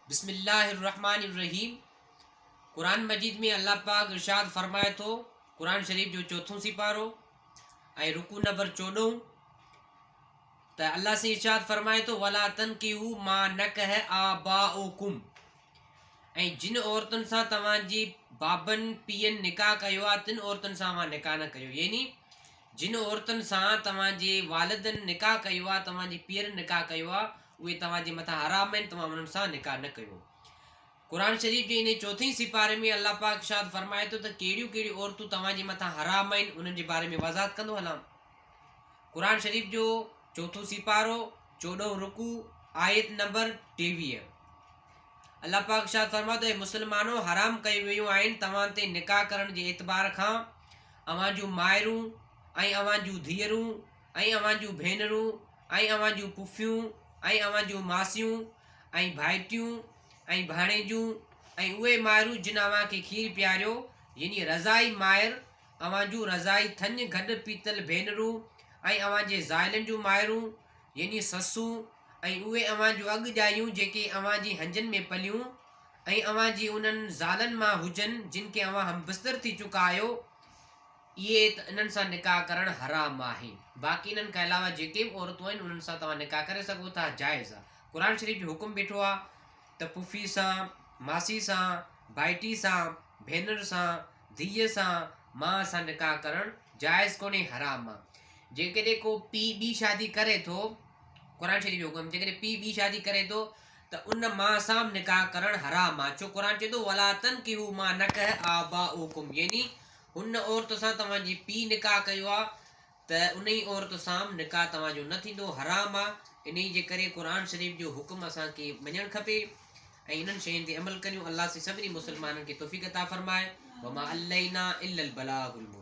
बिस्मिल्लाहिर्रहमानिर्रहीम। कुरान मजीद में अल्लाह पाक इरशाद फरमाए थो, कुरान शरीफ जो चौथों सिपारो ऐं रुकू नंबर 14 त अल्लाह से इरशाद फरमाए थो, वला तनकिहू मा नकह आबाउकुम, ऐं जिन औरतुनि सां तव्हांजी बाबनि पीअनि निकाह कयो आहे तिन औरतुनि सां निकाह न कयो। यानी जिन औरतुनि सां तव्हांजे वालिदनि निकाह कयो आहे, तव्हांजी पीअरनि निकाह कयो आहे, उहे तव्हांजे मथां हराम आहिनि, तव्हां उन्हनि सां निकाह न कयो। कुरान शरीफ जे इन चौथे सिपारे में अल्लाह पाक इरशाद फरमाए थो त कहिड़ियूं कहिड़ियूं औरतूं तव्हांजे मथां हराम आहिनि, उन्हनि जे बारे में वज़ाहत कंदो हलां। कुरान शरीफ जो चौथो सिपारो 14 रुकू आयत नंबर 23। अल्लाह पाक इरशाद फरमाए थो, मुसलमानो हराम कई वियूं आहिनि तव्हां ते निकाह करण जे एतबार खां अव्हां जूं माइरूं ऐं अव्हां जूं धीअरूं ऐं अव्हां जूं भेनरूं ऐं अव्हां जूं पुफियूं ऐं अव्हां जूं मासियूं ऐं भाइटियूं ऐं भाणेजूं ऐं उहे माइरूं जिन अव्हां खे खीर पियारियो, यानी रज़ाई मायर, अव्हां जूं रज़ाई थञ गॾु पीतल भेनरूं ऐं अव्हां जे ज़ाइलनि जूं माइरूं यानी ससूं ऐं उहे अव्हां जूं अॻु ॼायूं जेके अव्हां जी हंजनि में पलियूं ऐं अव्हां जी उन्हनि ज़ालनि मां हुजनि जिन खे अव्हां हमबिस्तर थी चुका आहियो, इहे इन्हनि सां निकाह करणु हराम आहे। बाक़ी इन्हनि खां अलावा जेके बि औरतूं आहिनि उन्हनि सां तव्हां निकाह करे सघो था, जाइज़ आहे। क़ुरान शरीफ जो हुकुम बीठो आहे त पुफी सां, मासी सां, भाइटी सां, भेनर सां, धीअ सां, माउ सां निकाह करणु जाइज़ कोन्हे, हराम आहे। जेकॾहिं को पीउ ॿी शादी करे थो, क़ुरान शरीफ जो हुकुम, जेकॾहिं पीउ ॿी शादी करे थो त उन माउ सां निकाह करणु हराम आहे। छो क़ुरान चए थो, वला तनकिहू मा नकह आबाउकुम, यानी हुन औरत सां तव्हांजी पीउ निकाह कयो आहे त उन ई औरत सां निकाह तव्हांजो न थींदो, हराम आहे। इन जे करे क़ुरान शरीफ जो हुकुम असांखे मञणु खपे ऐं इन्हनि शयुनि ते अमल करियूं। अल्लाह से सभिनी मुस्लमाननि खे तौफ़ीक़ अता फरमाए। वमा अल्लैना इल्लल बलागुल मुबीन।